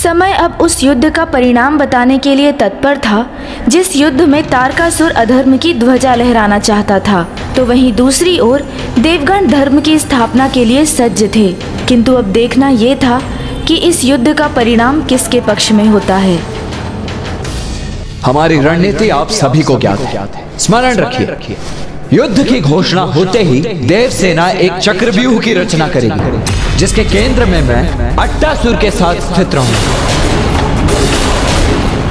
समय अब उस युद्ध का परिणाम बताने के लिए तत्पर था जिस युद्ध में तारकासुर अधर्म की ध्वजा लहराना चाहता था, तो वहीं दूसरी ओर देवगण धर्म की स्थापना के लिए सज्ज थे। किंतु अब देखना ये था कि इस युद्ध का परिणाम किसके पक्ष में होता है। हमारी रणनीति आप सभी को ज्ञात है। स्मरण रखिए, युद्ध की घोषणा होते ही देव सेना एक चक्रव्यूह की रचना करेगी, जिसके केंद्र में मैं अट्टासुर के साथ स्थित रहूंगा।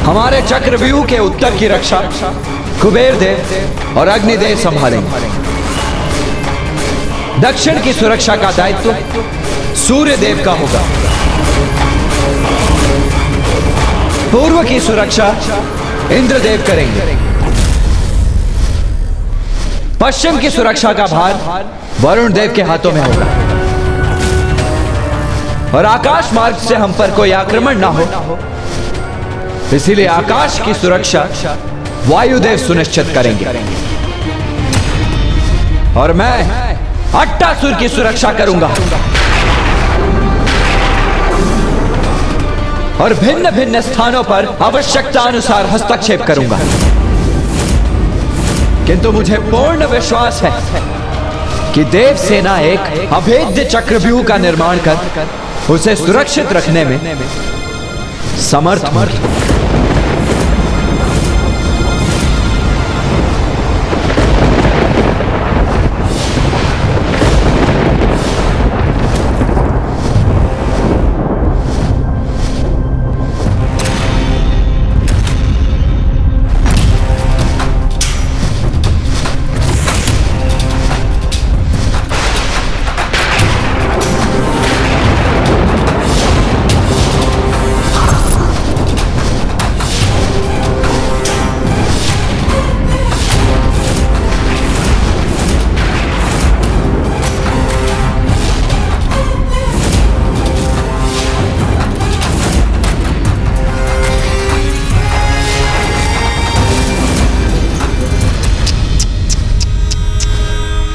हमारे चक्रव्यूह के उत्तर की रक्षा कुबेर देव और अग्निदेव संभालेंगे। दक्षिण की सुरक्षा का दायित्व सूर्य देव का होगा। पूर्व की सुरक्षा इंद्रदेव करेंगे। पश्चिम की सुरक्षा का भार वरुण देव के हाथों में होगा। और आकाश मार्ग से हम पर कोई आक्रमण ना हो, इसीलिए आकाश की सुरक्षा वायुदेव सुनिश्चित करेंगे। और मैं अट्टासुर की सुरक्षा करूंगा और भिन्न भिन्न स्थानों पर आवश्यकता अनुसार हस्तक्षेप करूंगा। किंतु मुझे पूर्ण विश्वास है कि देव सेना एक अभेद्य चक्रव्यूह का निर्माण कर उसे सुरक्षित रखने में समर्थ होगी।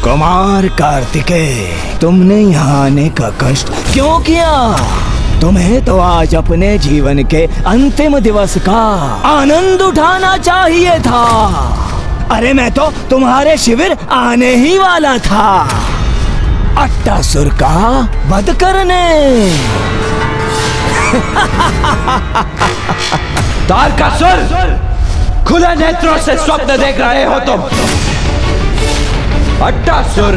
कुमार कार्तिकेय, तुमने यहाँ आने का कष्ट क्यों किया? तुम्हें तो आज अपने जीवन के अंतिम दिवस का आनंद उठाना चाहिए था। अरे मैं तो तुम्हारे शिविर आने ही वाला था, अट्टासुर का वध करने। तारकासुर, खुले नेत्रों से स्वप्न देख रहे हो तुम। अट्टासुर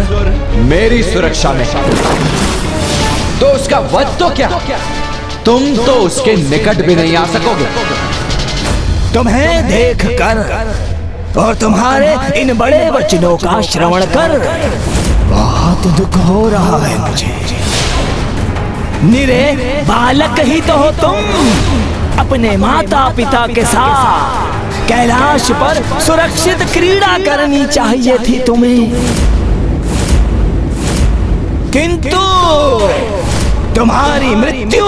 मेरी सुरक्षा में, तो उसका वध तो क्या, तुम तो उसके निकट भी नहीं आ सकोगे। तुम्हें देखकर और तुम्हारे इन बड़े वचनों का श्रवण कर बहुत दुख हो रहा है मुझे। निरे बालक ही तो हो तुम। अपने माता पिता के साथ कैलाश पर सुरक्षित क्रीड़ा करनी चाहिए थी तुम्हें, किंतु तुम्हारी मृत्यु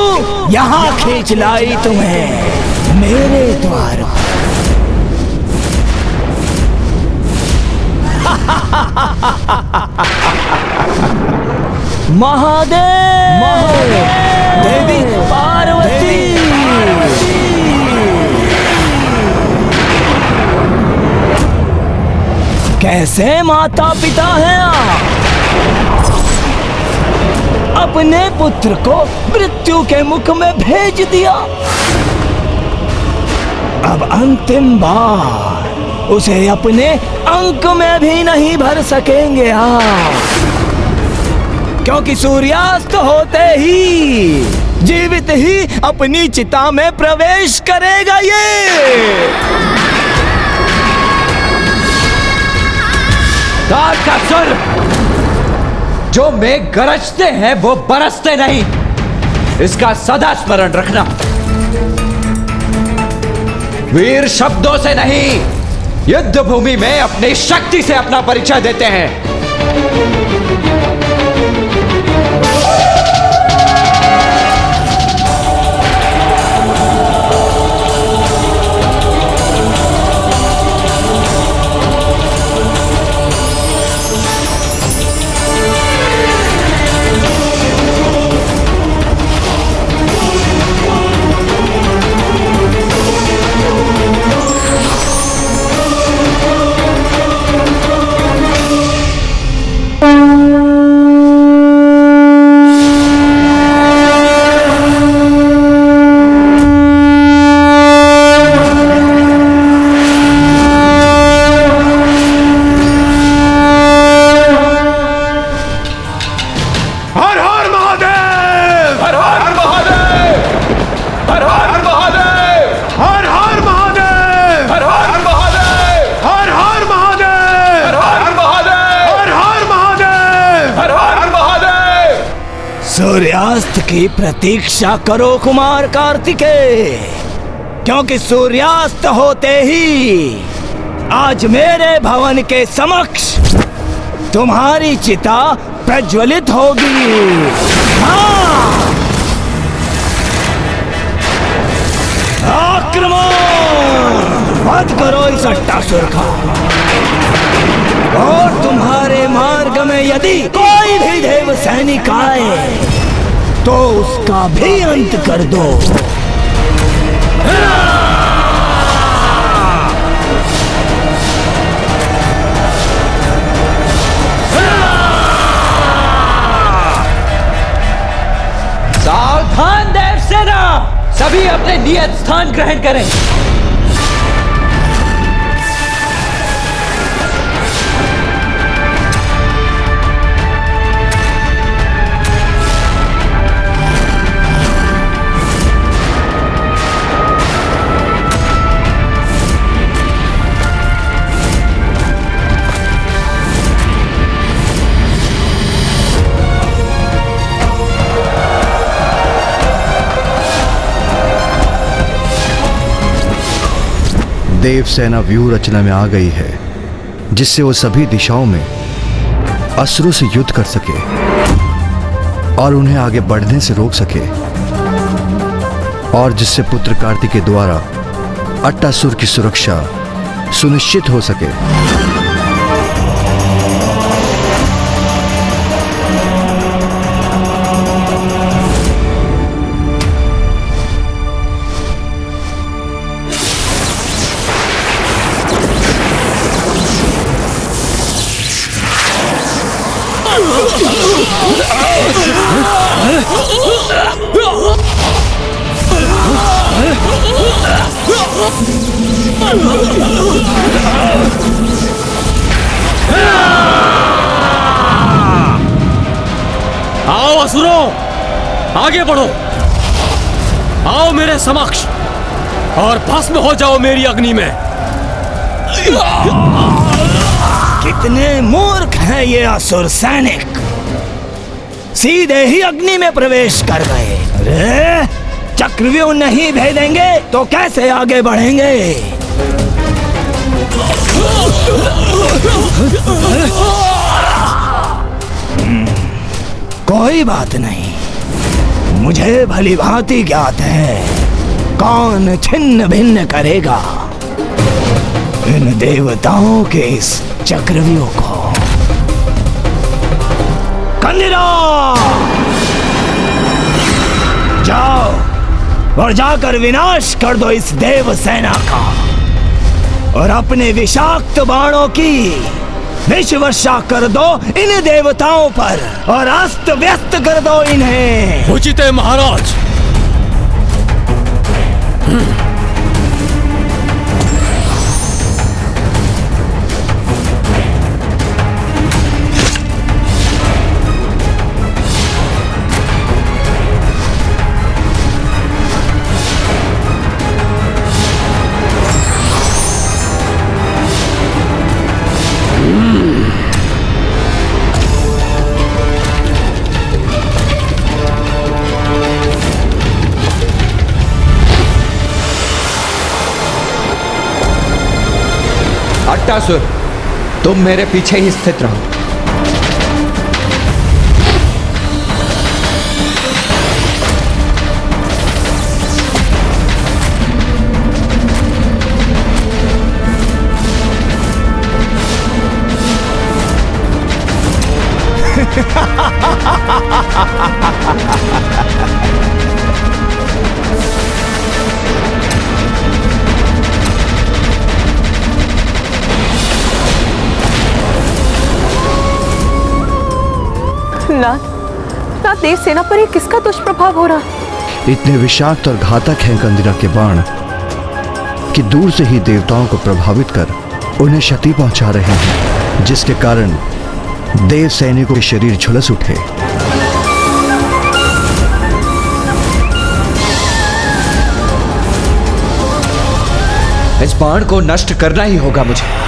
यहाँ खींच लाई तुम्हें मेरे द्वार पर। महादेव, देवी पार्वती, कैसे माता पिता हैं आप? अपने पुत्र को मृत्यु के मुख में भेज दिया। अब अंतिम बार उसे अपने अंक में भी नहीं भर सकेंगे आप, क्योंकि सूर्यास्त होते ही जीवित ही अपनी चिता में प्रवेश करेगा ये। तारकासुर, जो मेघ गरजते हैं वो बरसते नहीं, इसका सदा स्मरण रखना। वीर शब्दों से नहीं, युद्ध भूमि में अपनी शक्ति से अपना परिचय देते हैं। सूर्यास्त की प्रतीक्षा करो कुमार कार्तिकेय, क्योंकि सूर्यास्त होते ही आज मेरे भवन के समक्ष तुम्हारी चिता प्रज्वलित होगी। हाँ! आक्रमण! वध करो इस अट्टासुर का, और तुम्हारे मार्ग में यदि कोई भी देव सैनिक आए तो उसका भी अंत कर दो। सावधान देवसेना, सभी अपने नियत स्थान ग्रहण करें। देव सेना व्यूह रचना में आ गई है, जिससे वो सभी दिशाओं में असुरों से युद्ध कर सके और उन्हें आगे बढ़ने से रोक सके, और जिससे पुत्र कार्तिक के द्वारा अट्टासुर की सुरक्षा सुनिश्चित हो सके। आओ असुरों, आगे बढ़ो, आओ मेरे समक्ष और भस्म हो जाओ मेरी अग्नि में। कितने मूर्ख हैं ये असुर सैनिक, सीधे ही अग्नि में प्रवेश कर गए। अरे चक्रव्यूह नहीं भेदेंगे तो कैसे आगे बढ़ेंगे? कोई बात नहीं, मुझे भली भांति ज्ञात है कौन छिन्न भिन्न करेगा इन देवताओं के इस चक्रव्यूह को। कंदिरा, जाओ और जाकर विनाश कर दो इस देव सेना का, और अपने विषाक्त बाणों की विष वर्षा कर दो इन देवताओं पर और अस्त व्यस्त कर दो इन्हें। उचित है महाराज। अट्टासुर, तुम मेरे पीछे ही स्थित रहो। नाथ, देव सेना पर ये किसका दुष्प्रभाव हो रहा? इतने विषाक्त और घातक हैं कंदिरा के बाण कि दूर से ही देवताओं को प्रभावित कर उन्हें क्षति पहुंचा रहे हैं, जिसके कारण देव सैनिकों के शरीर झुलस उठे। इस बाण को नष्ट करना ही होगा मुझे।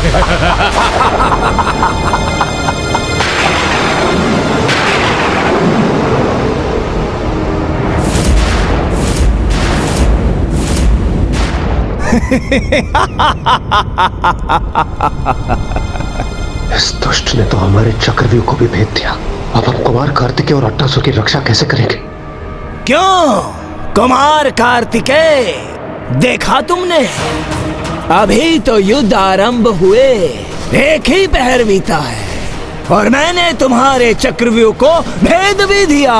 इस दुष्ट ने तो हमारे चक्रव्यूह को भी भेद दिया। अब हम कुमार कार्तिकेय और अट्टासुर की रक्षा कैसे करेंगे? क्यों कुमार कार्तिकेय, देखा तुमने? अभी तो युद्ध आरंभ हुए एक ही पहर बीता है और मैंने तुम्हारे चक्रव्यूह को भेद भी दिया,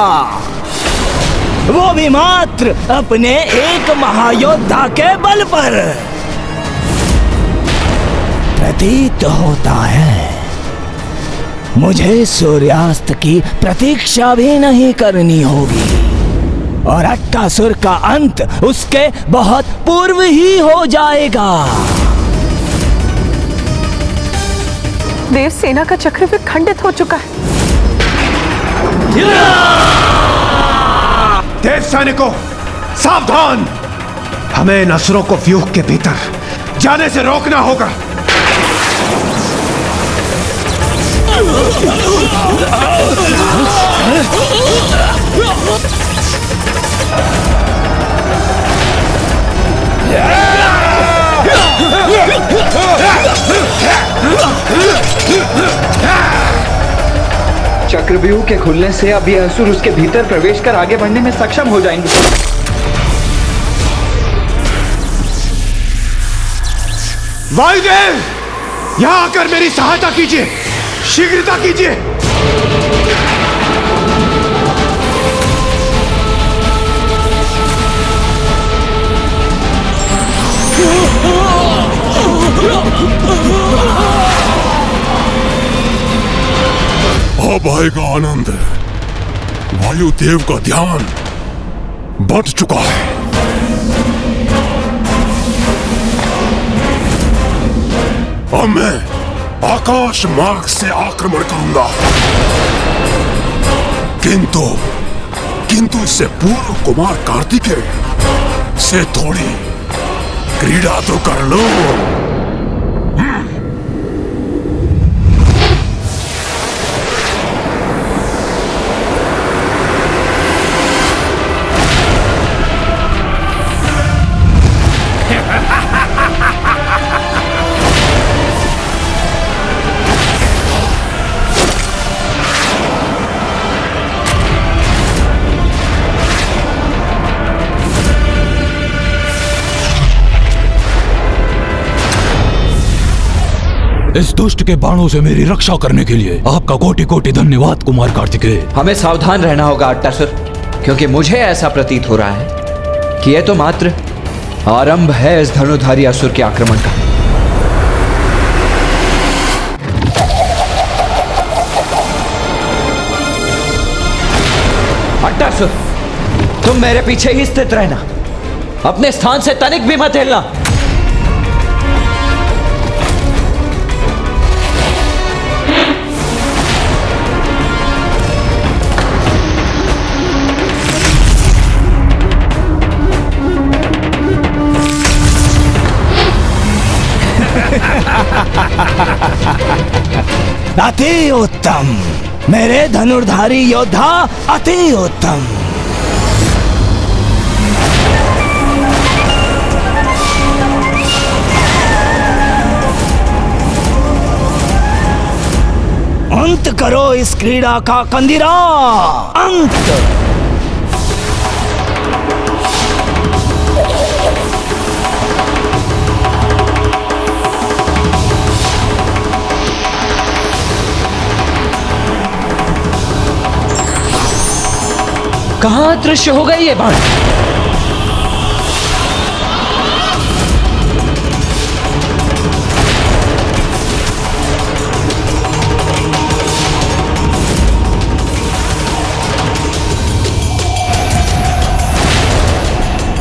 वो भी मात्र अपने एक महायोद्धा के बल पर। प्रतीत होता है मुझे सूर्यास्त की प्रतीक्षा भी नहीं करनी होगी और अट्टासुर का अंत उसके बहुत पूर्व ही हो जाएगा। देव सेना का चक्रव्यूह खंडित हो चुका है। देव सैनिकों, सावधान! हमें इन असुरों को व्यूह के भीतर जाने से रोकना होगा। चक्रव्यूह के खुलने से अब ये असुर उसके भीतर प्रवेश कर आगे बढ़ने में सक्षम हो जाएंगे। वायुदेव, यहां आकर मेरी सहायता कीजिए, शीघ्रता कीजिए। अब आएगा आनंद। वायुदेव का ध्यान बढ़ चुका है। अब मैं आकाश मार्ग से आक्रमण करूंगा, किंतु इससे पूर्व कुमार कार्तिकेय से थोड़ी क्रीड़ा तो कर लो। इस दुष्ट के बाणों से मेरी रक्षा करने के लिए आपका कोटि कोटि धन्यवाद कुमार कार्तिकेय। हमें सावधान रहना होगा अट्टासुर, क्योंकि मुझे ऐसा प्रतीत हो रहा है कि यह तो मात्र आरंभ है इस धनुधारी असुर के आक्रमण का। अट्टासुर, तुम मेरे पीछे ही स्थित रहना, अपने स्थान से तनिक भी मत हिलना। अति उत्तम मेरे धनुर्धारी योद्धा, अति उत्तम। अंत करो इस क्रीड़ा का कंदिरा, अंत। कहां अदृश्य हो गई ये बाण?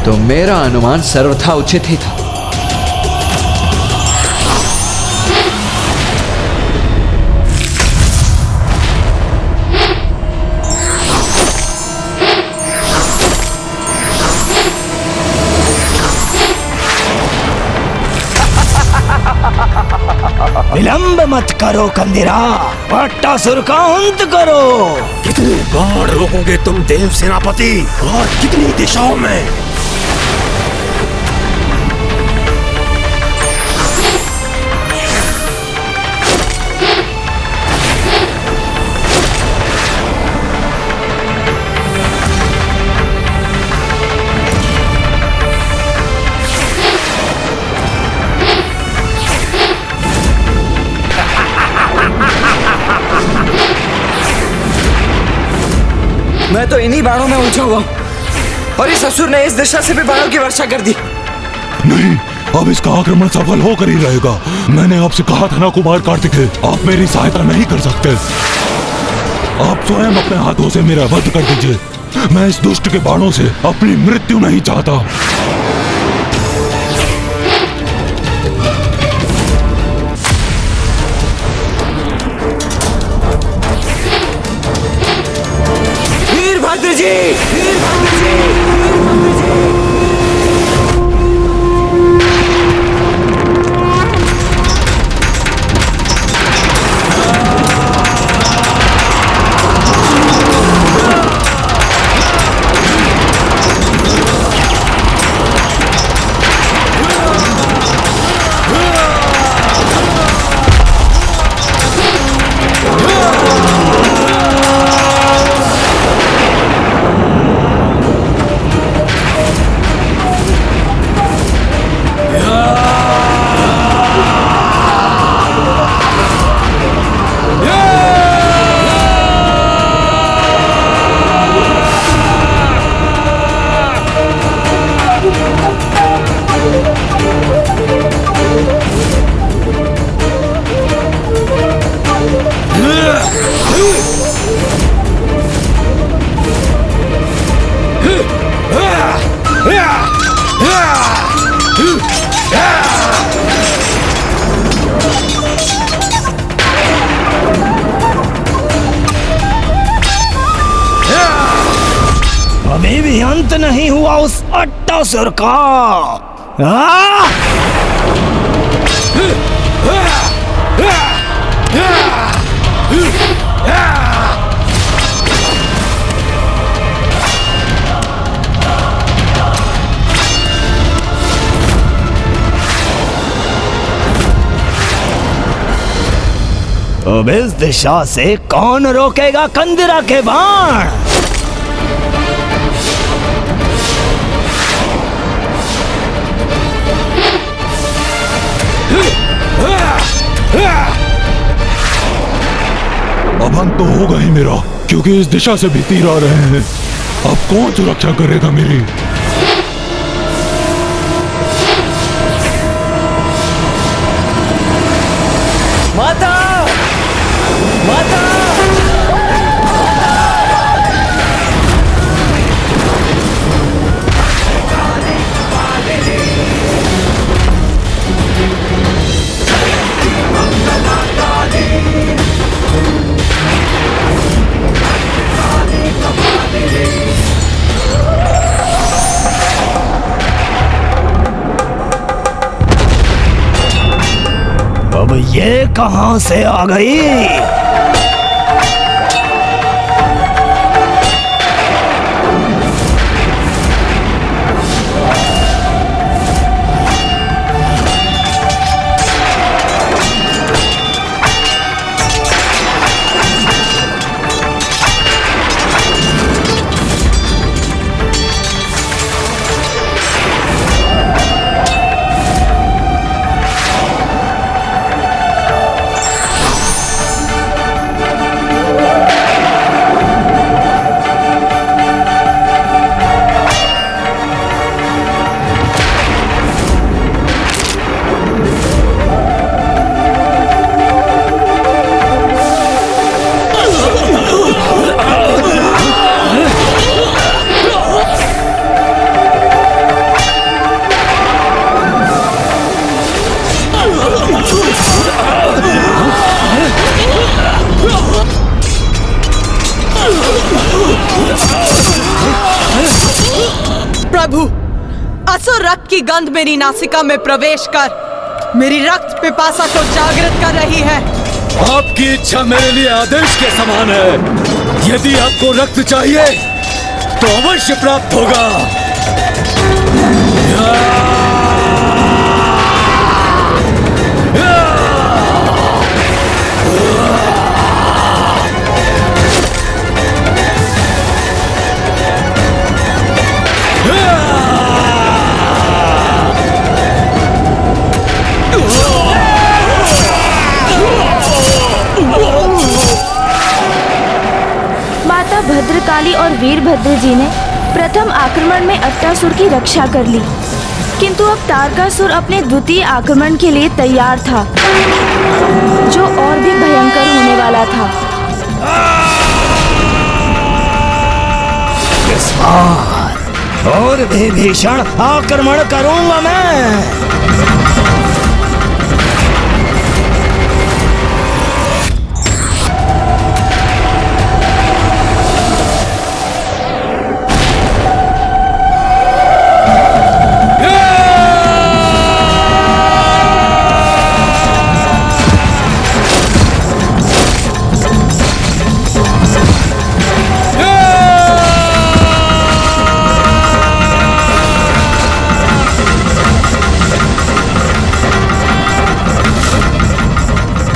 तो मेरा अनुमान सर्वथा उचित ही था। विलंब मत करो कंदिरा, अट्टासुर का अंत करो। कितने बाण रोकोगे तुम देव सेनापति, और कितनी दिशाओं में? मैं तो इन्हीं बाणों में उलझा हुआ हूं, और इस असुर ने इस दिशा से भी बाणों की वर्षा कर दी। नहीं, अब इसका आक्रमण सफल होकर ही रहेगा। मैंने आपसे कहा था ना कुमार कार्तिकेय, आप मेरी सहायता नहीं कर सकते। आप स्वयं अपने हाथों से मेरा वध कर दीजिए। मैं इस दुष्ट के बाणों से अपनी मृत्यु नहीं चाहता। वीरभद्र जी, वीरभद्र जी, वीरभद्र जी। अभी भी अंत नहीं हुआ उस अट्टासुर का। अब इस दिशा से कौन रोकेगा कंदिरा के बाण? अब अंत तो होगा ही मेरा, क्योंकि इस दिशा से भी तीर आ रहे हैं। अब कौन सुरक्षा करेगा मेरी? माता, माता। अब ये कहां से आ गई? प्रभु, असुर रक्त की गंध मेरी नासिका में प्रवेश कर मेरी रक्त पिपासा को जागृत कर रही है। आपकी इच्छा मेरे लिए आदेश के समान है। यदि आपको रक्त चाहिए तो अवश्य प्राप्त होगा। माता भद्रकाली और वीरभद्र जी ने प्रथम आक्रमण में अट्टासुर की रक्षा कर ली, किंतु अब तारकासुर अपने द्वितीय आक्रमण के लिए तैयार था, जो और भी भयंकर होने वाला था। इस बार और भी भीषण आक्रमण करूंगा मैं।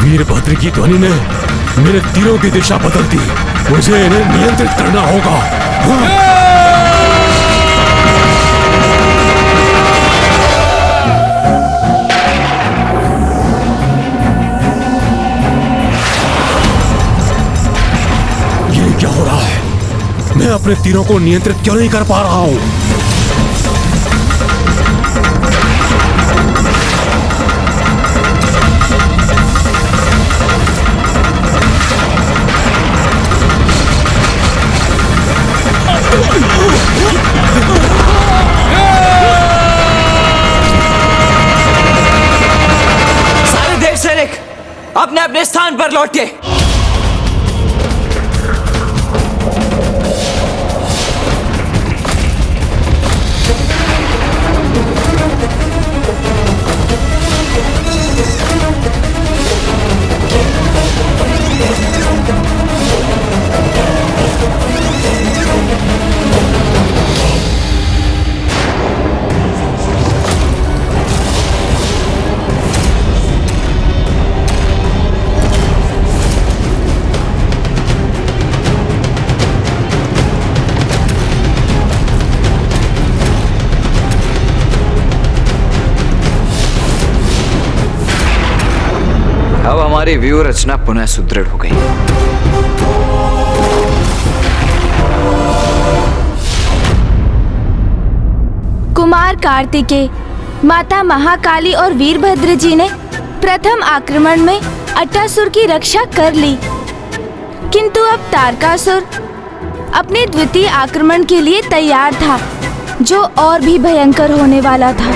वीरभद्र की ध्वनि ने मेरे तीरों की दिशा बदल दी। मुझे इन्हें नियंत्रित करना होगा। ये क्या हो रहा है? मैं अपने तीरों को नियंत्रित क्यों नहीं कर पा रहा हूं? सारे देव सैनिक अपने अपने स्थान पर लौटे। अब हमारी व्यूह रचना पुनः सुदृढ़ हो गई। कुमार कार्तिकेय, माता महाकाली और वीरभद्र जी ने प्रथम आक्रमण में अट्टासुर की रक्षा कर ली, किंतु अब तारकासुर अपने द्वितीय आक्रमण के लिए तैयार था, जो और भी भयंकर होने वाला था।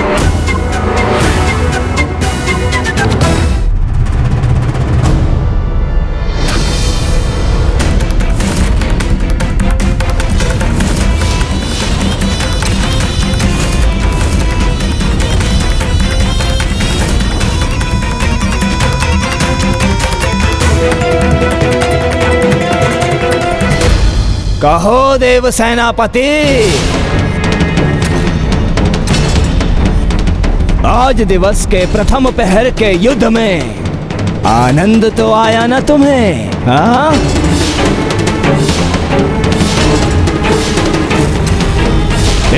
कहो देव सेनापति, आज दिवस के प्रथम पहर के युद्ध में आनंद तो आया ना तुम्हें? हाँ?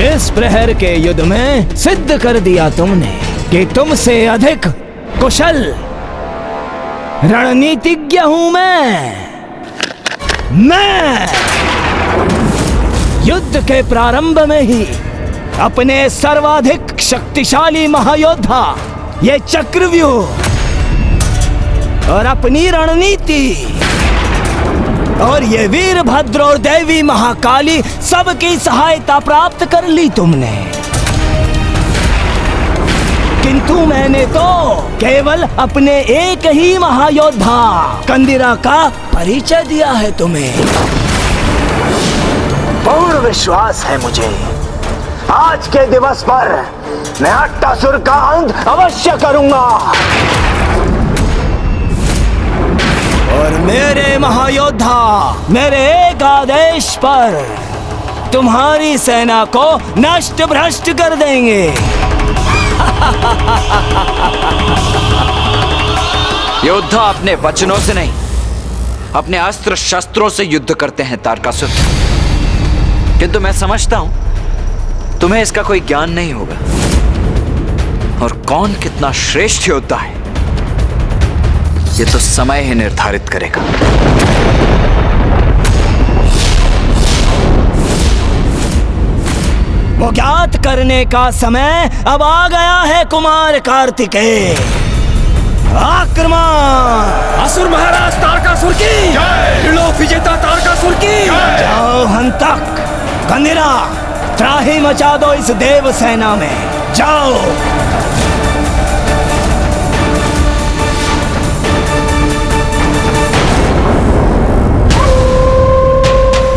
इस प्रहर के युद्ध में सिद्ध कर दिया तुमने कि तुमसे अधिक कुशल रणनीतिज्ञ हूं मैं युद्ध के प्रारंभ में ही अपने सर्वाधिक शक्तिशाली महायोद्धा ये चक्रव्यूह और अपनी रणनीति और ये वीरभद्र और देवी महाकाली सबकी सहायता प्राप्त कर ली तुमने, किंतु मैंने तो केवल अपने एक ही महायोद्धा कंदिरा का परिचय दिया है तुम्हें। पूर्ण विश्वास है मुझे आज के दिवस पर मैं अट्टासुर का अंत अवश्य करूंगा और मेरे महायोद्धा मेरे एक आदेश पर तुम्हारी सेना को नष्ट भ्रष्ट कर देंगे। योद्धा अपने वचनों से नहीं, अपने अस्त्र शस्त्रों से युद्ध करते हैं तारकासुर। किंतु मैं समझता हूं तुम्हें इसका कोई ज्ञान नहीं होगा, और कौन कितना श्रेष्ठ योद्धा है ये तो समय ही निर्धारित करेगा। वो ज्ञात करने का समय अब आ गया है कुमार कार्तिकेय। आक्रमण! असुर महाराज तारकासुर की त्रिलोक विजेता तारकासुर की जाओ हंतक, कंदिरा, त्राही मचा दो इस देव सेना में। जाओ।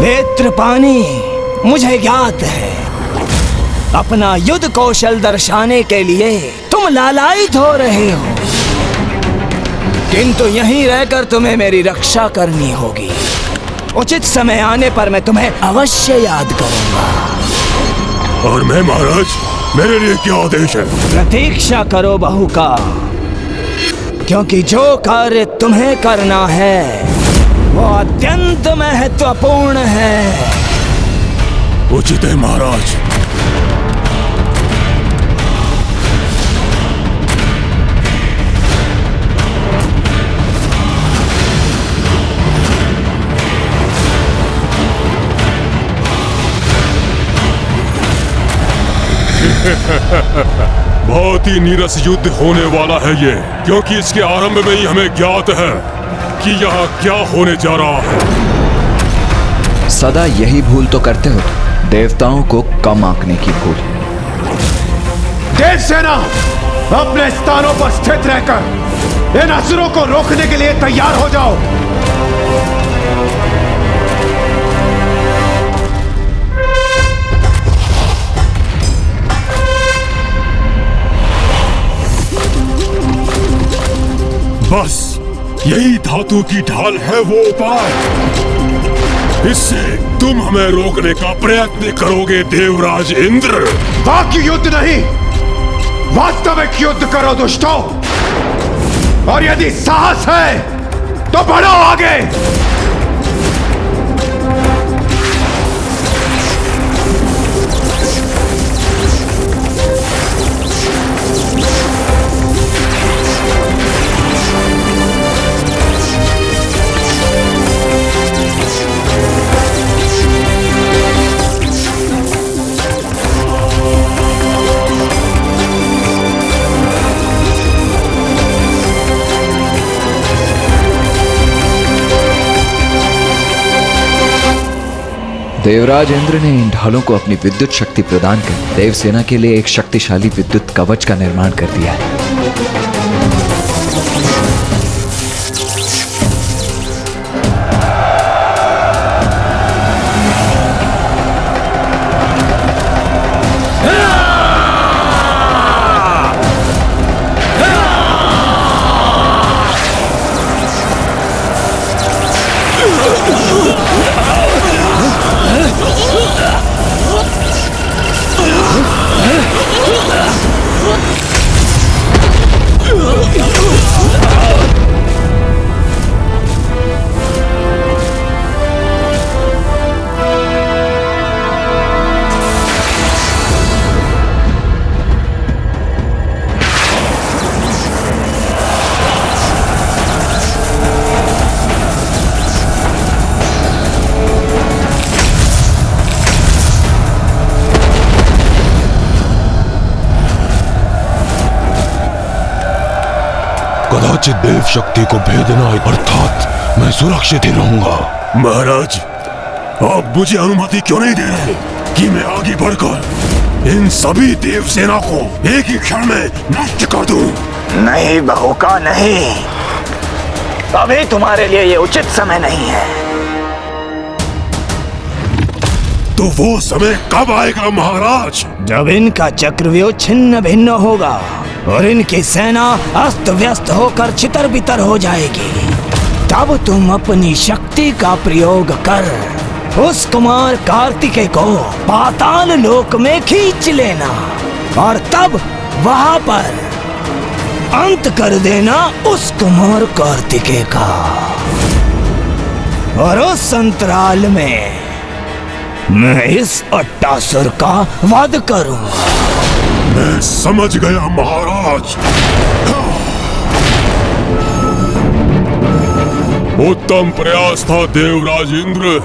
नेत्रपानी, मुझे ज्ञात है अपना युद्ध कौशल दर्शाने के लिए तुम लालायित हो रहे हो, किंतु यहीं रहकर तुम्हें मेरी रक्षा करनी होगी। उचित समय आने पर मैं तुम्हें अवश्य याद करूंगा। और मैं महाराज, मेरे लिए क्या आदेश है? प्रतीक्षा करो बहू का, क्योंकि जो कार्य तुम्हें करना है वो अत्यंत महत्वपूर्ण है। उचित है महाराज। बहुत ही नीरस युद्ध होने वाला है ये, क्योंकि इसके आरंभ में ही हमें ज्ञात है कि यहाँ क्या होने जा रहा है। सदा यही भूल तो करते हो, देवताओं को कम आंकने की भूल। देव सेना अपने स्थानों पर स्थित रहकर इन असुरों को रोकने के लिए तैयार हो जाओ। बस यही धातु की ढाल है वो उपाय। इससे तुम हमें रोकने का प्रयत्न करोगे देवराज इंद्र। बाकी युद्ध नहीं, वास्तविक युद्ध करो दुष्टों। और यदि साहस है तो बढ़ो आगे। देवराज इंद्र ने इन ढालों को अपनी विद्युत शक्ति प्रदान कर देवसेना के लिए एक शक्तिशाली विद्युत कवच का निर्माण कर दिया है। कदाचित देव शक्ति को भेदना अर्थात मैं सुरक्षित ही रहूंगा। महाराज, आप मुझे अनुमति क्यों नहीं दे रहे कि मैं आगे बढ़कर इन सभी देव सेना को एक ही क्षण में नष्ट कर दूं? नहीं बहू का नहीं, अभी तुम्हारे लिए ये उचित समय नहीं है। तो वो समय कब आएगा महाराज? जब इनका चक्रव्यूह छिन्न भिन्न होगा और इनकी सेना अस्त व्यस्त होकर छितर बितर हो जाएगी, तब तुम अपनी शक्ति का प्रयोग कर उस कुमार कार्तिकेय को पाताल लोक में खींच लेना और तब वहां पर अंत कर देना उस कुमार कार्तिकेय का। और उस अंतराल में मैं इस अट्टासुर का वध करूंगा। मैं समझ गया महाराज। उत्तम प्रयास था देवराज इंद्र,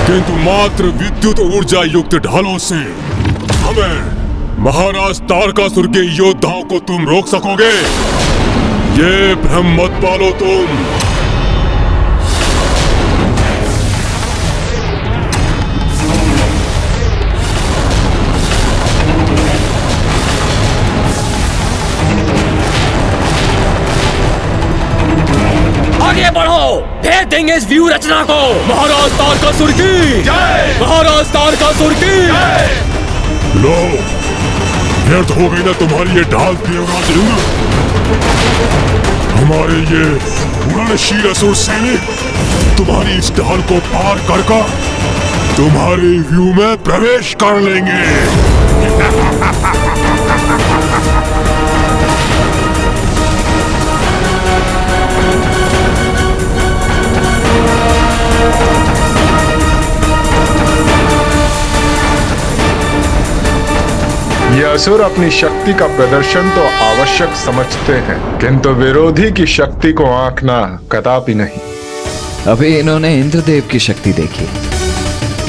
किंतु मात्र विद्युत ऊर्जा युक्त ढालों से हमें महाराज तारकासुर के योद्धाओं को तुम रोक सकोगे? ये भ्रम मत पालो तुम। आगे बढ़ो, भेज देंगे इस व्यूह रचना को। महाराज तारकासुर की जय! महाराज तारकासुर की जय! लो, व्यर्थ हो गई ना तुम्हारी ये ढाल देवराज इंद्र। हमारे ये उड़नशील असुर सैनिक तुम्हारी इस ढाल को पार कर तुम्हारे व्यू में प्रवेश कर लेंगे। ये असुर अपनी शक्ति का प्रदर्शन तो आवश्यक समझते हैं, किंतु विरोधी की शक्ति को आंकना कदापि नहीं। अभी इन्होंने इंद्रदेव की शक्ति देखी।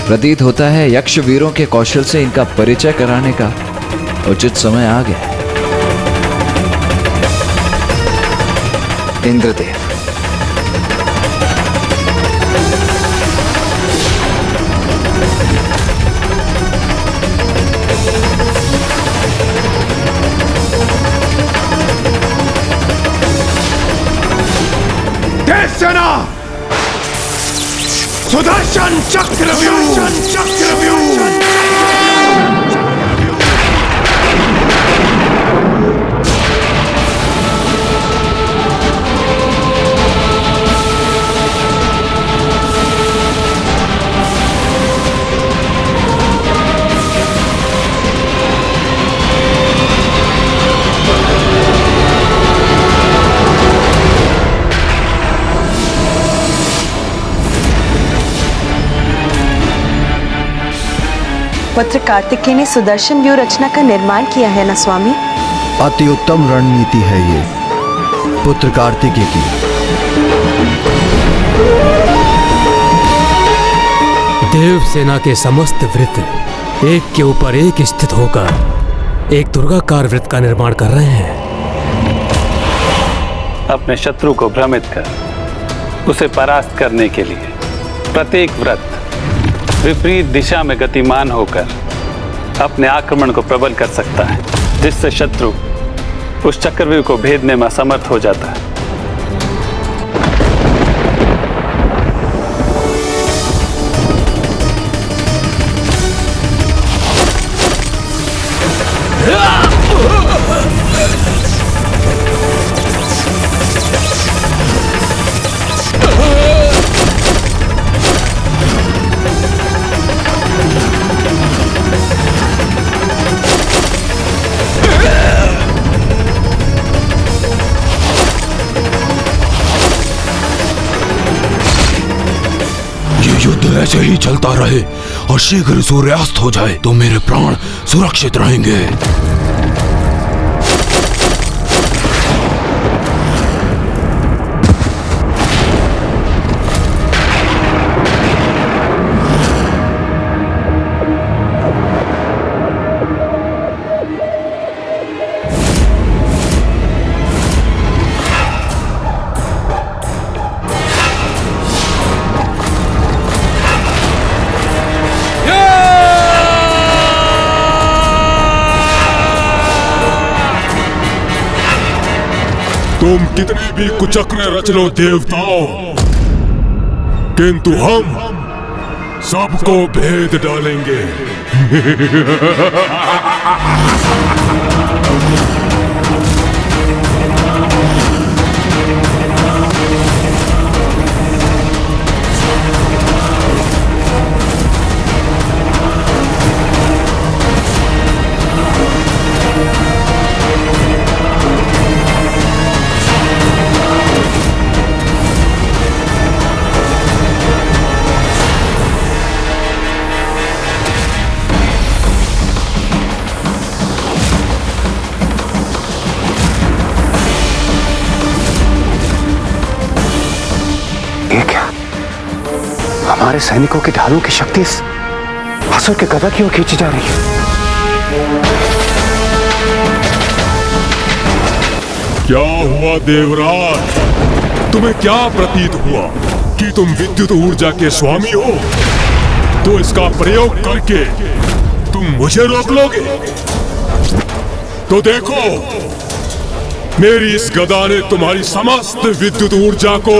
प्रतीत होता है यक्ष वीरों के कौशल से इनका परिचय कराने का उचित समय आ गया। इंद्रदेव, सेना सुदर्शन चक्रव्यूह। पुत्र कार्तिकेय ने सुदर्शन व्यूह रचना का निर्माण किया है ना स्वामी? अति उत्तम रणनीति है ये पुत्र कार्तिकेय की। देव सेना के समस्त वृत्त एक के ऊपर एक स्थित होकर एक दुर्गाकार वृत्त का निर्माण कर रहे हैं। अपने शत्रु को भ्रमित कर उसे परास्त करने के लिए प्रत्येक व्रत विपरीत दिशा में गतिमान होकर अपने आक्रमण को प्रबल कर सकता है, जिससे शत्रु उस चक्रव्यूह को भेदने में असमर्थ हो जाता है। युद्ध ऐसे ही चलता रहे और शीघ्र सूर्यास्त हो जाए तो मेरे प्राण सुरक्षित रहेंगे। तुम कितने भी कुचक्र रच लो देवताओं, किंतु हम सबको भेद डालेंगे। हमारे सैनिकों के ढालों की शक्ति इस असुर के गदा की ओर खींची जा रही है। क्या हुआ देवराज? तुम्हें क्या प्रतीत हुआ कि तुम विद्युत ऊर्जा के स्वामी हो? तो इसका प्रयोग करके तुम मुझे रोक लोगे? तो देखो, मेरी इस गदा ने तुम्हारी समस्त विद्युत ऊर्जा को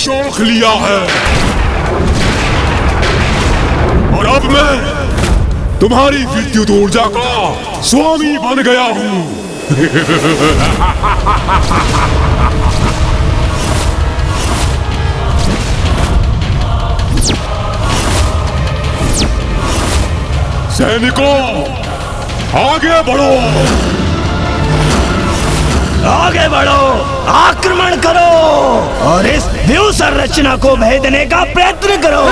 सोख लिया है और अब मैं तुम्हारी विद्युत ऊर्जा का स्वामी बन गया हूं। सैनिकों, आगे बढ़ो, आगे बढ़ो, आक्रमण करो और इस व्यूह संरचना को भेदने का प्रयत्न करो।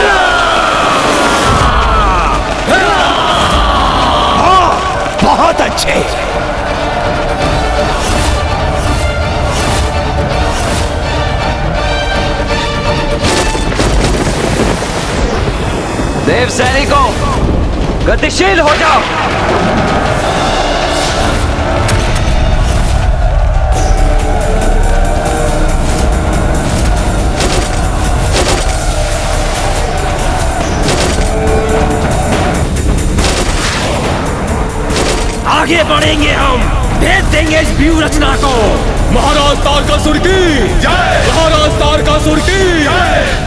बहुत अच्छे। देव सैनिकों, गतिशील हो जाओ। आगे बढ़ेंगे हम, भेद देंगे इस व्यूह रचना को। महाराज तारकासुर की जय! महाराज तारकासुर की जय!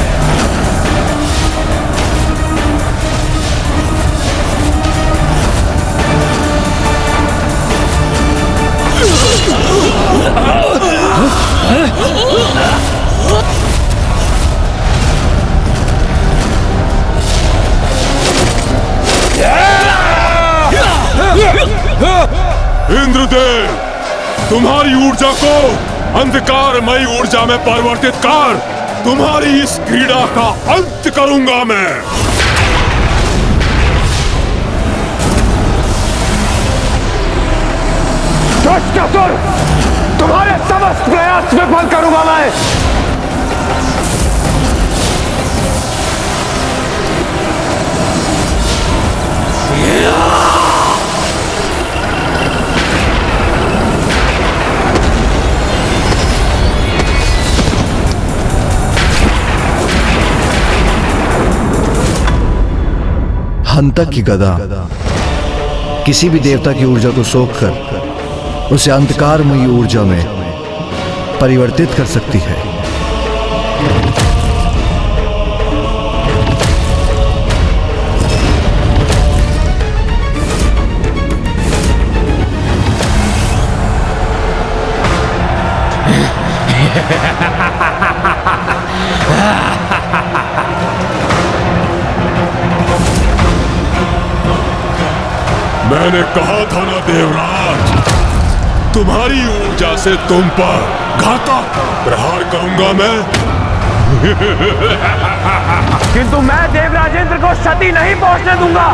इंद्रदेव, तुम्हारी ऊर्जा को अंधकारमयी ऊर्जा में परिवर्तित कर तुम्हारी इस क्रीड़ा का अंत करूंगा मैं। दुष्ट असुर, तुम्हारे समस्त प्रयास विफल करूंगा मैं। हंतक की गदा किसी भी देवता की ऊर्जा को सोखकर उसे अंधकारमयी ऊर्जा में परिवर्तित कर सकती है। मैंने कहा था ना देवराज, तुम्हारी ऊर्जा से तुम पर घातक प्रहार करूंगा मैं। किंतु मैं देवराजेंद्र को क्षति नहीं पहुंचने दूंगा।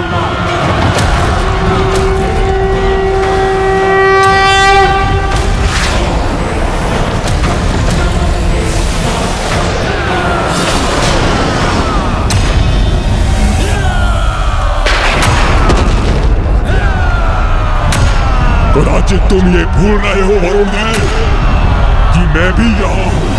कदाचित तुम ये भूल रहे हो वरुण देव कि मैं भी यहाँ हूं।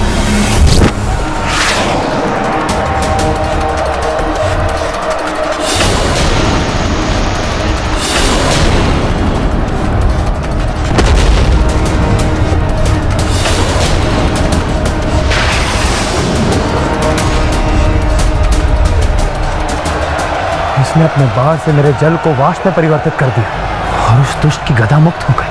उसने अपने बाण से मेरे जल को वाष्प में परिवर्तित कर दिया और उस दुष्ट की गदा मुक्त हो गई।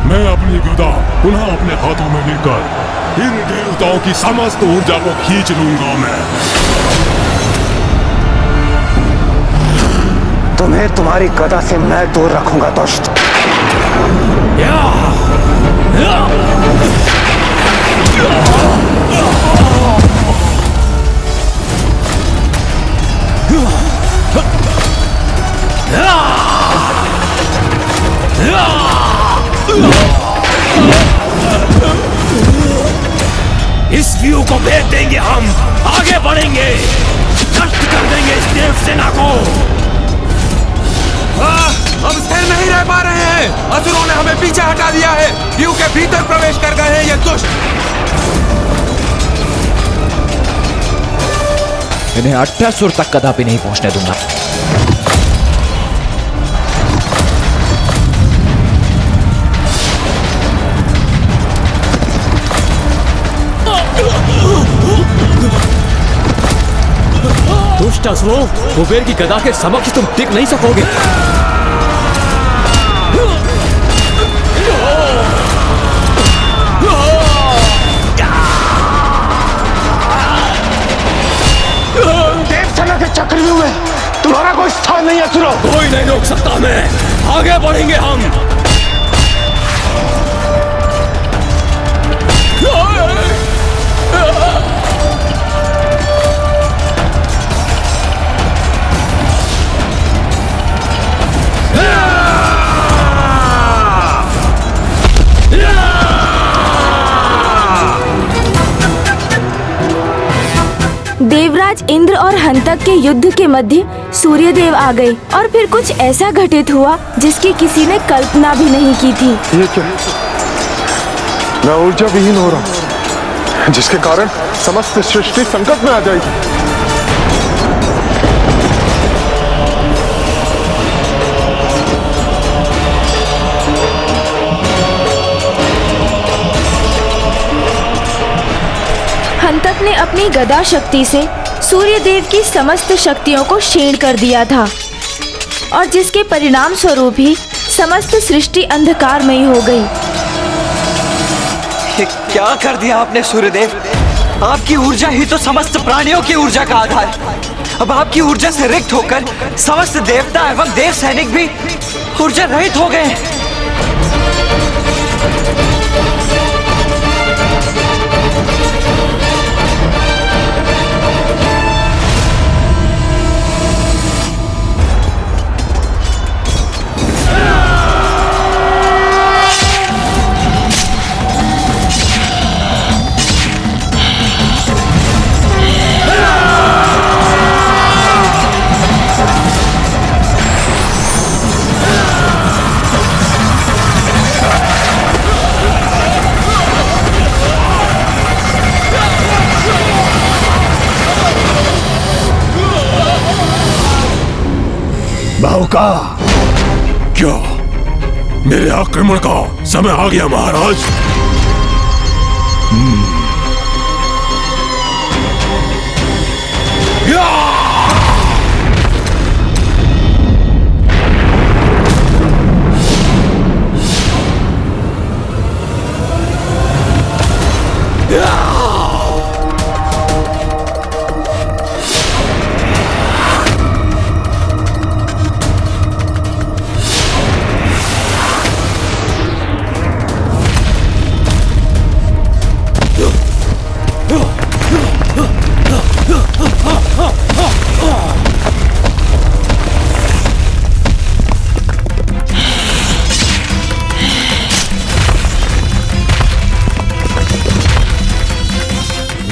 मैं अपनी गदा पुनः अपने हाथों में लेकर इन देवताओं की समस्त ऊर्जा को खींच लूंगा मैं। तुम्हें तुम्हारी गदा से मैं दूर रखूंगा दुष्ट। इस व्यू को भेद देंगे हम, आगे बढ़ेंगे, नष्ट कर देंगे इस देव सेना को। हम स्थिर नहीं रह पा रहे हैं। असुरों ने हमें पीछे हटा दिया है। व्यू के भीतर प्रवेश कर गए हैं ये दुष्ट। इन्हें अट्टासुर तक कदापि नहीं पहुंचने दूंगा। दुष्ट असुरों, कुबेर की गदा के समक्ष तुम टिक नहीं सकोगे। देवसेना के चक्रव्यूह में तुम्हारा कोई स्थान नहीं है असुरों। कोई नहीं रोक सकता हमें, आगे बढ़ेंगे हम। देवराज इंद्र और हंतक के युद्ध के मध्य सूर्यदेव आ गए और फिर कुछ ऐसा घटित हुआ जिसकी किसी ने कल्पना भी नहीं की थी। ये क्या? मैं ऊर्जा विहीन हो रहा हूँ, जिसके कारण समस्त सृष्टि संकट में आ जाएगी। हंतक ने अपनी गदा शक्ति से सूर्यदेव की समस्त शक्तियों को क्षीण कर दिया था और जिसके परिणाम स्वरूप ही समस्त सृष्टि अंधकारमयी हो गई। ये क्या कर दिया आपने सूर्यदेव? आपकी ऊर्जा ही तो समस्त प्राणियों की ऊर्जा का आधार है। अब आपकी ऊर्जा से रिक्त होकर समस्त देवता एवं देव सैनिक भी ऊर्जा रहित हो गए। बाहुका, क्या मेरे आक्रमण का समय आ गया महाराज?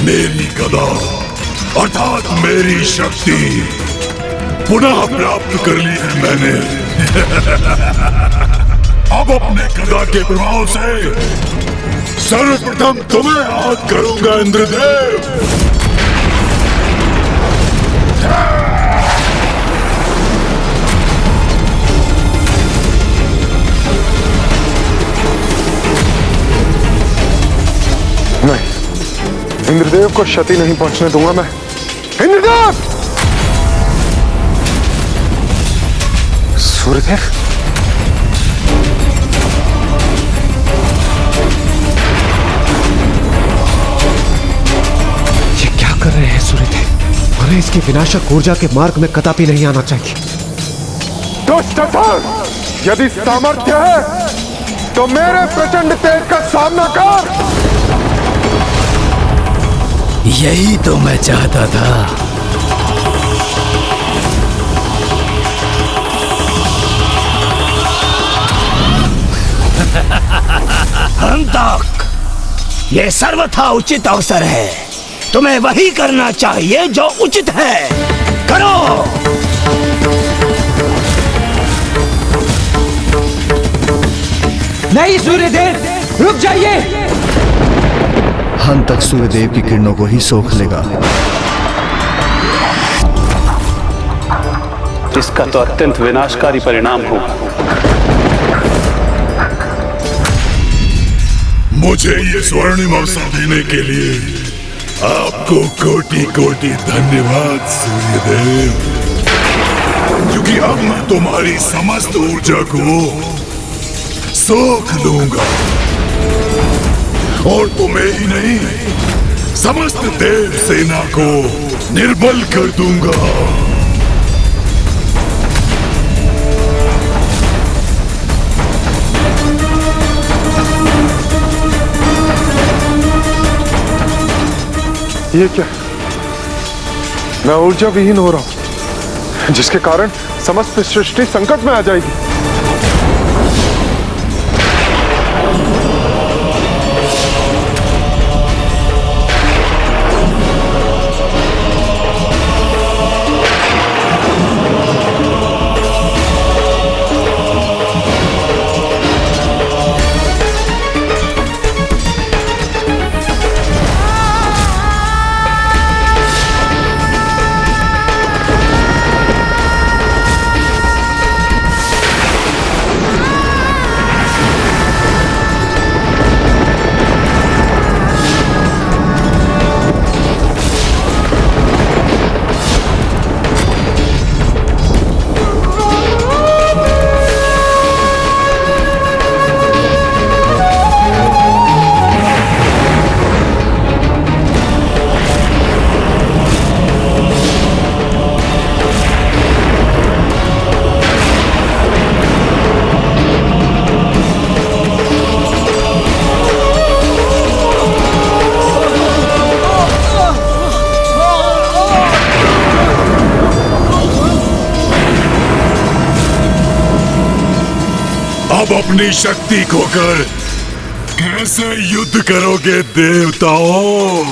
मेरी गदा अर्थात मेरी शक्ति पुनः प्राप्त कर ली है मैंने। अब अपने गदा के प्रभाव से सर्वप्रथम तुम्हें आहत करूंगा इंद्रदेव। इंद्रदेव को क्षति नहीं पहुंचने दूंगा मैं। इंद्रदेव! सूर्यदेव! ये क्या कर रहे हैं सूर्यदेव? हमें इसकी विनाशक ऊर्जा के मार्ग में कदापि नहीं आना चाहिए। दुष्ट असुर! यदि सामर्थ्य है तो मेरे प्रचंड तेज का सामना कर। यही तो मैं चाहता था। हंतक, ये सर्वथा उचित अवसर है। तुम्हें वही करना चाहिए जो उचित है। करो। नहीं सूर्यदेव, रुक जाइए। हंतक सूर्यदेव की किरणों को ही सोख लेगा। इसका तो अत्यंत विनाशकारी परिणाम होगा। मुझे ये स्वर्णिम अवसर देने के लिए आपको कोटि कोटि धन्यवाद सूर्यदेव, क्योंकि अब मैं तुम्हारी समस्त ऊर्जा को सोख लूंगा और तुम्हें ही नहीं, समस्त देव सेना को निर्बल कर दूंगा। ये क्या? मैं ऊर्जा विहीन हो रहा हूं, जिसके कारण समस्त सृष्टि संकट में आ जाएगी। अब अपनी शक्ति खोकर कैसे युद्ध करोगे देवताओं?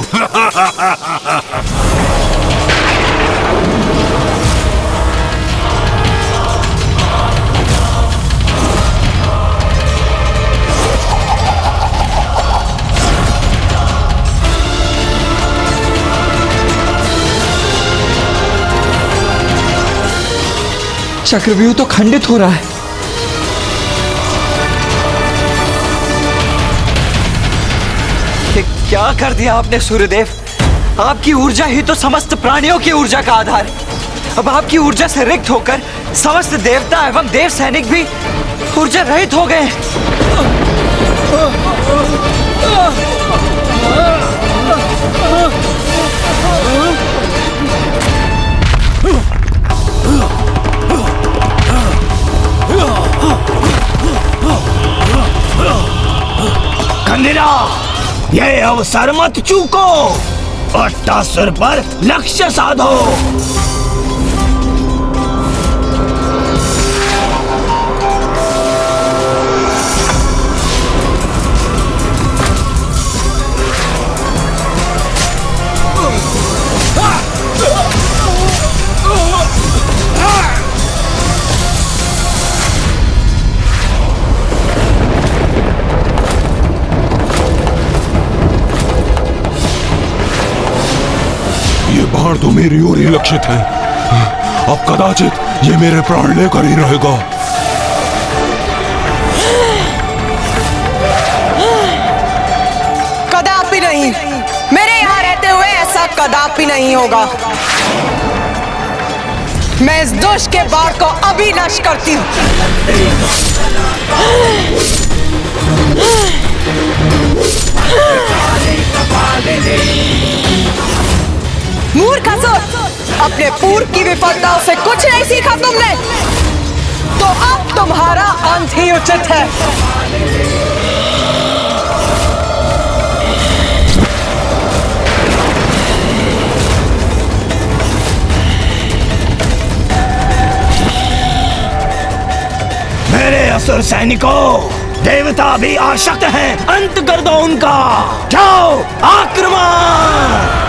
चक्रव्यूह तो खंडित हो रहा है। क्या कर दिया आपने सूर्यदेव? आपकी ऊर्जा ही तो समस्त प्राणियों की ऊर्जा का आधार है। अब आपकी ऊर्जा से रिक्त होकर समस्त देवता एवं देव सैनिक भी ऊर्जा रहित हो गए। कंदिरा, ये अवसर मत चूको। अट्टासुर पर लक्ष्य साधो। बाण तो मेरी ओर ही लक्षित है। अब कदाचित ये मेरे प्राण लेकर ही रहेगा। कदापि नहीं, मेरे यहाँ ऐसा कदापि नहीं होगा। मैं इस दुष्ट के बाण को अभी नष्ट करती हूँ। मूर्ख असुर, अपने पूर्व की विफलताओं से कुछ नहीं सीखा तुमने, तो अब तुम्हारा अंत ही उचित है। मेरे असुर सैनिकों, देवता भी आशक्त हैं, अंत कर दो उनका। जाओ, आक्रमण!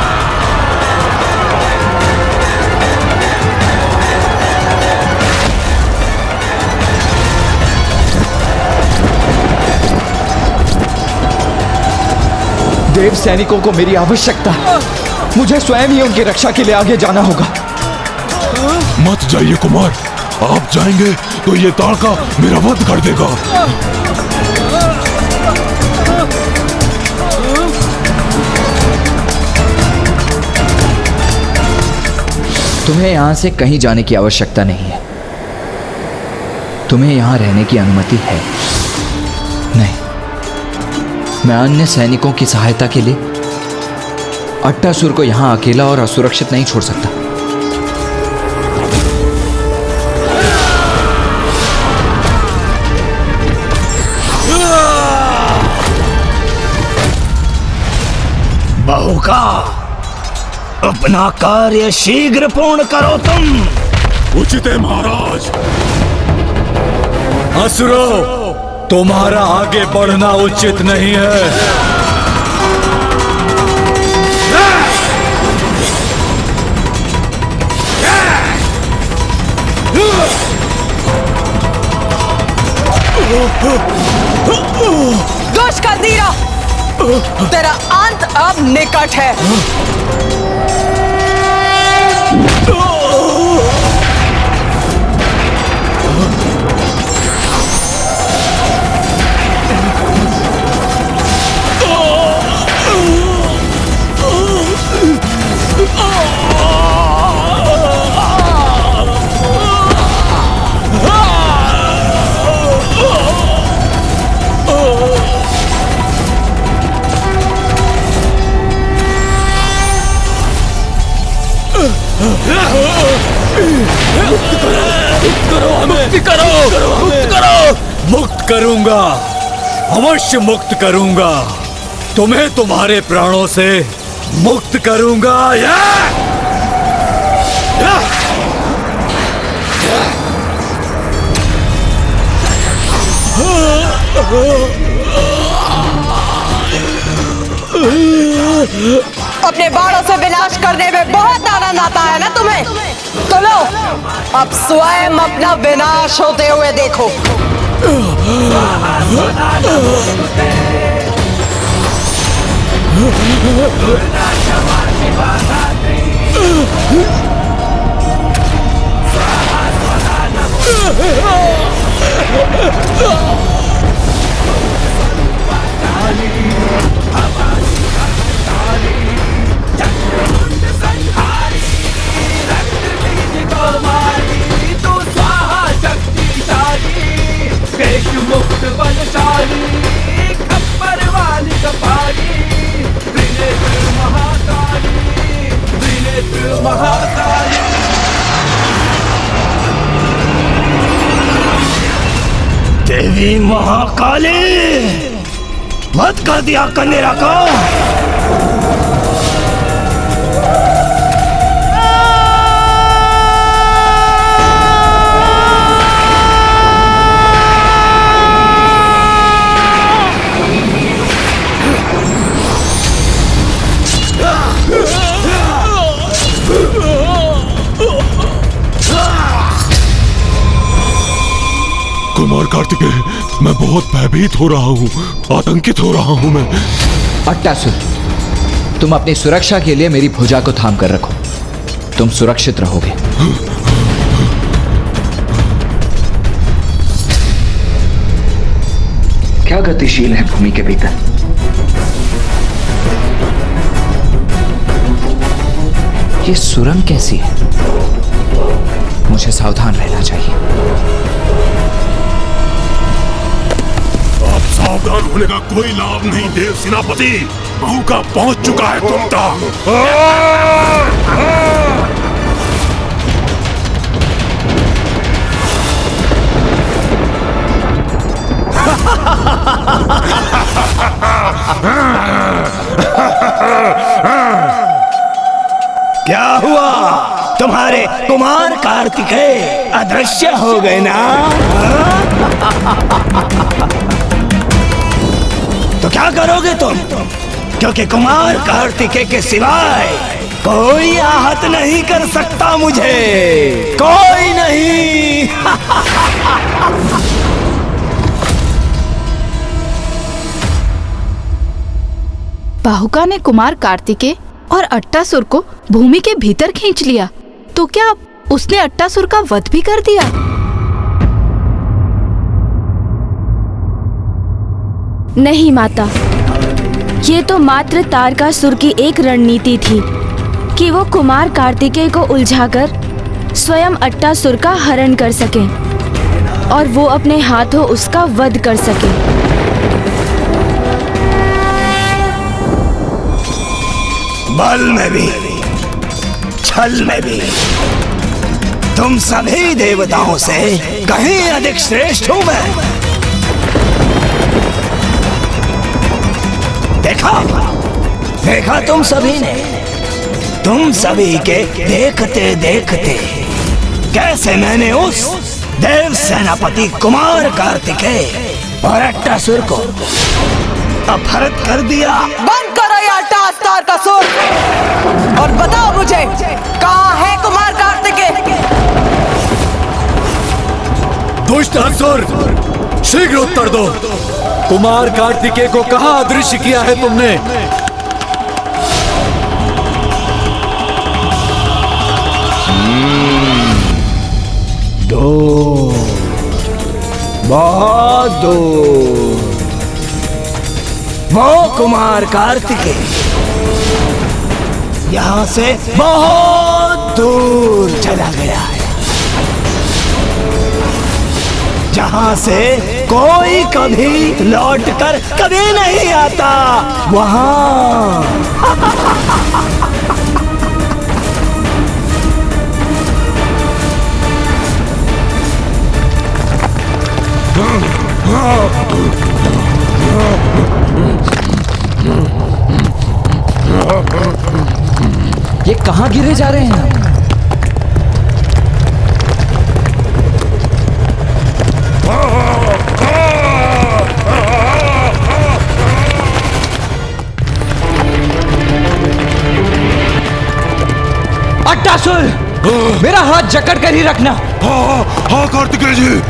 देव सैनिकों को मेरी आवश्यकता है। मुझे स्वयं ही उनकी रक्षा के लिए आगे जाना होगा। मत जाइए कुमार, आप जाएंगे तो ये ताड़का मेरा वध कर देगा। तुम्हें यहां से कहीं जाने की आवश्यकता नहीं है। तुम्हें यहां रहने की अनुमति है। नहीं, मैं अन्य सैनिकों की सहायता के लिए अट्टासुर को यहां अकेला और असुरक्षित नहीं छोड़ सकता। बहुका, अपना कार्य शीघ्र पूर्ण करो तुम। उचित है महाराज। असुरों, तुम्हारा आगे बढ़ना उचित नहीं है। दुष्ट खंजीरा, तेरा अंत अब निकट है। मुक्त करूंगा, अवश्य मुक्त करूंगा। तुम्हें तुम्हारे प्राणों से मुक्त करूंगा। अपने बाणों से विनाश करने में बहुत आनंद आता है ना तुम्हें? तो लो, अब स्वयं अपना विनाश होते हुए देखो। मुक्त बलशाली, खप्पर वाली कपाली, त्रिनेत्र महाकाली, त्रिनेत्र महाकाली। देवी महाकाली, वध कर दिया कन्नेरा को। कुमार कार्तिकेय, मैं बहुत भयभीत हो रहा हूँ, आतंकित हो रहा हूँ मैं। अट्टासुर, तुम अपनी सुरक्षा के लिए मेरी भुजा को थाम कर रखो। तुम सुरक्षित रहोगे। क्या गतिशील है भूमि के भीतर? ये सुरंग कैसी है? मुझे सावधान रहना चाहिए। अब सावधान होने का कोई लाभ नहीं देव सेनापति। मौका पहुंच चुका है तुम तक। क्या हुआ? तुम्हारे कुमार कार्तिकेय अदृश्य हो गए ना? तो क्या करोगे तुम? क्योंकि कुमार कार्तिकेय के सिवाय कोई आहत नहीं कर सकता मुझे, कोई नहीं। बाहुका ने कुमार कार्तिकेय और अट्टासुर को भूमि के भीतर खींच लिया, तो क्या उसने अट्टासुर का वध भी कर दिया? नहीं माता, ये तो मात्र तारकासुर की एक रणनीति थी कि वो कुमार कार्तिकेय को उलझाकर स्वयं अट्टासुर का हरण कर सके और वो अपने हाथों उसका वध कर सके। बल में भी, छल में भी तुम सभी देवताओं से कहीं अधिक श्रेष्ठ हूं मैं। देखा देखा तुम सभी ने, तुम सभी के देखते देखते कैसे मैंने उस देव सेनापति कुमार कार्तिकेय और अट्टासुर को अपहृत कर दिया। बंद करो ये अट्टास तारकासुर और बताओ मुझे कहाँ है कुमार कार्तिकेय? दुष्ट असुर, शीघ्र उत्तर दो। कुमार कार्तिकेय को कहाँ अदृश्य किया है तुमने? दूर, बहुत दूर वो कुमार कार्तिकेय यहाँ से बहुत दूर चला गया है, जहाँ से कोई कभी लौटकर कभी नहीं आता। वहाँ ये कहाँ गिरे जा रहे हैं? अट्टासुर, मेरा हाथ जकड़ कर ही रखना। हाँ कार्तिकेय जी।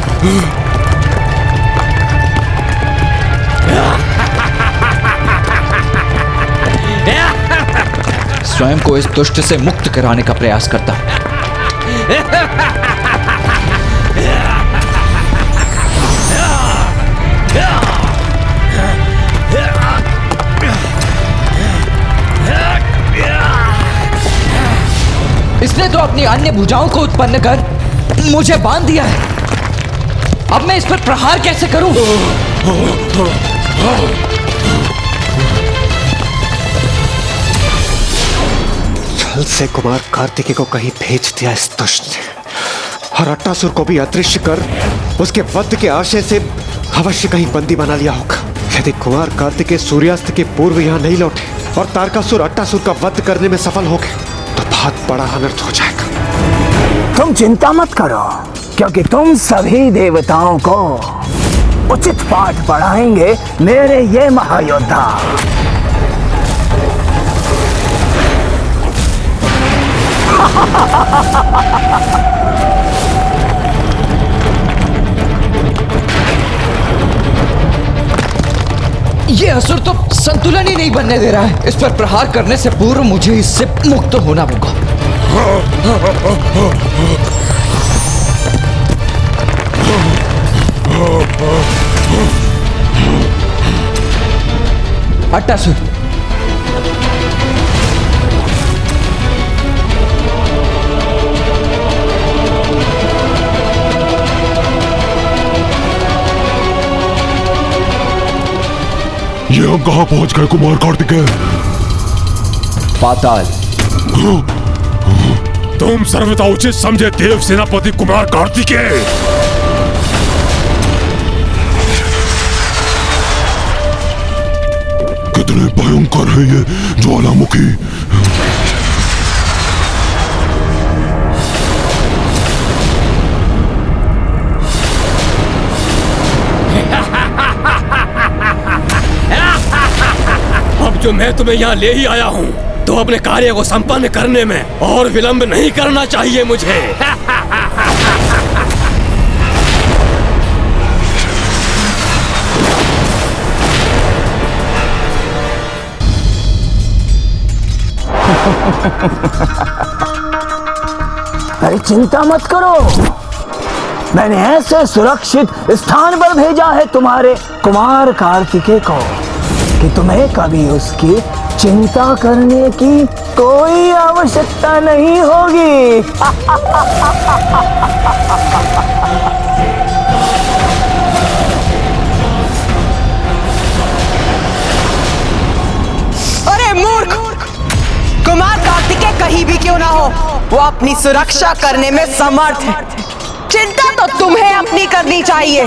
स्वयं को इस दुष्ट से मुक्त कराने का प्रयास करता हूं। इसने तो अपनी अन्य भुजाओं को उत्पन्न कर मुझे बांध दिया है। अब मैं इस पर प्रहार कैसे करूं? छल से कुमार कार्तिकेय को कहीं भेज दिया इस दुष्ट ने, और अट्टासुर को भी अदृश्य कर उसके वध के आशय से अवश्य कहीं बंदी बना लिया होगा। यदि कुमार कार्तिकेय सूर्यास्त के पूर्व यहाँ नहीं लौटे और तारकासुर अट्टासुर का वध करने में सफल हो गए तो बहुत बड़ा अनर्थ हो जाएगा। तुम चिंता मत करो, क्योंकि तुम सभी देवताओं को उचित पाठ पढ़ाएंगे मेरे ये महायोद्धा। ये असुर तो संतुलन ही नहीं बनने दे रहा है। इस पर प्रहार करने से पूर्व मुझे इससे मुक्त होना होगा। अट्टासुर, ये हम कहाँ पहुंच गए कुमार कार्तिकेय? पाताल। तुम सर्वथा उचित समझे देव सेनापति कुमार कार्तिकेय। कितने भयंकर है ये ज्वालामुखी। अब जो मैं तुम्हें यहाँ ले ही आया हूँ, तो अपने कार्य को संपन्न करने में और विलंब नहीं करना चाहिए मुझे। अरे चिंता मत करो, मैंने ऐसे सुरक्षित स्थान पर भेजा है तुम्हारे कुमार कार्तिकेय को कि तुम्हें कभी उसकी चिंता करने की कोई आवश्यकता नहीं होगी। अरे मूर्ख! कुमार कार्तिकेय कहीं भी क्यों ना हो, वो अपनी सुरक्षा करने में समर्थ है। चिंता तो तुम्हें अपनी करनी चाहिए।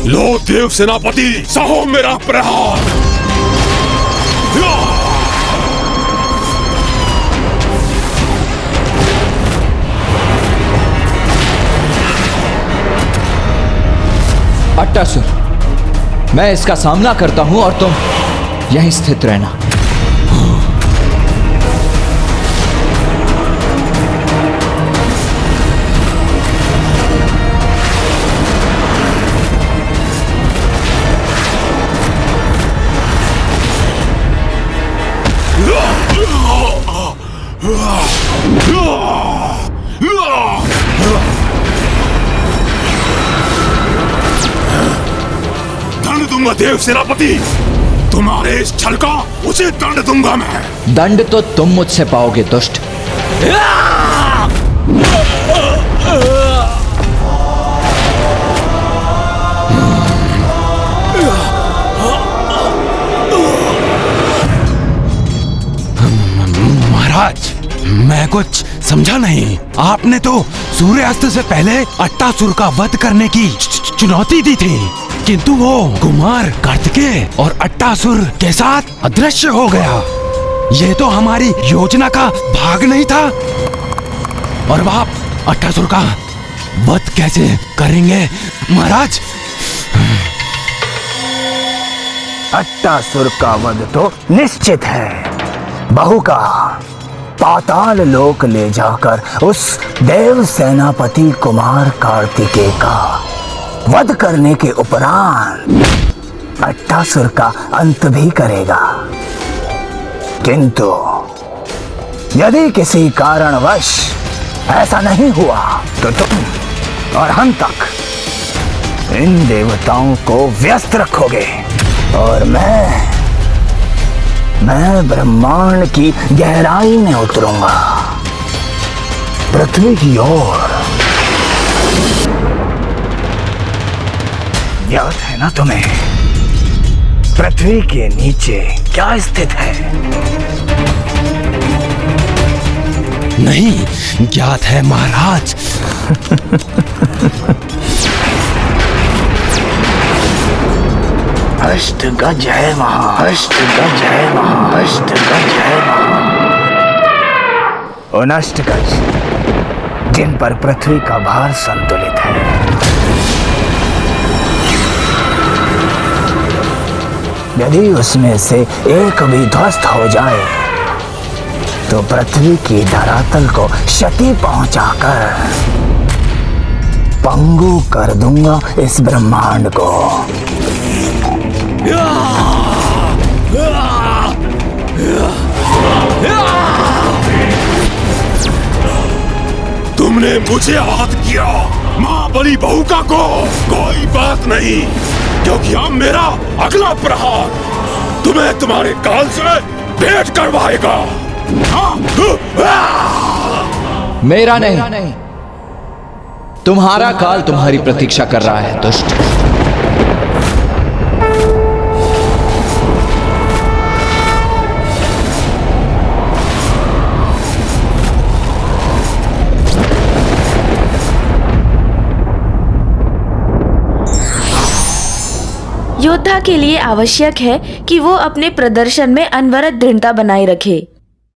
लो देव सेनापति, सहो मेरा प्रहार। अट्टासुर, मैं इसका सामना करता हूं और तुम यहीं स्थित रहना। दंड दूंगा देव सेनापति, तुम्हारे इस छल का उचित दंड दूंगा मैं। दंड तो तुम मुझसे पाओगे दुष्ट। महाराज, मैं कुछ समझा नहीं। आपने तो सूर्यास्त से पहले अट्टासुर का वध करने की चुनौती दी थी, किंतु वो कुमार कार्तिकेय और अट्टासुर के साथ अदृश्य हो गया। ये तो हमारी योजना का भाग नहीं था। और आप अट्टासुर का वध कैसे करेंगे महाराज? अट्टासुर का वध तो निश्चित है। बहू का पाताल लोक ले जाकर उस देव सेनापति कुमार कार्तिकेय का वध करने के उपरांत अट्टासुर का अंत भी करेगा। किंतु यदि किसी कारणवश ऐसा नहीं हुआ तो तुम और हम तक इन देवताओं को व्यस्त रखोगे और मैं ब्रह्मांड की गहराई में उतरूंगा, पृथ्वी की ओर। याद है ना तुम्हें पृथ्वी के नीचे क्या स्थित है? नहीं ज्ञात है महाराज। अष्ट गज है वहां, अष्ट गज है वहां, अष्ट गज है वहां। उन अष्ट गज जिन पर पृथ्वी का भार संतुलित है। यदि उसमें से एक भी ध्वस्त हो जाए तो पृथ्वी की धरातल को क्षति पहुंचाकर पंगु कर दूंगा इस ब्रह्मांड को। तुमने मुझे आहत किया महाबली बहुका को, कोई बात नहीं, क्योंकि अब मेरा अगला प्रहार तुम्हें तुम्हारे काल से भेंट करवाएगा। मेरा नहीं, तुम्हारा काल तुम्हारी प्रतीक्षा कर रहा है दुष्ट। योद्धा के लिए आवश्यक है कि वो अपने प्रदर्शन में अनवरत दृढ़ता बनाए रखे।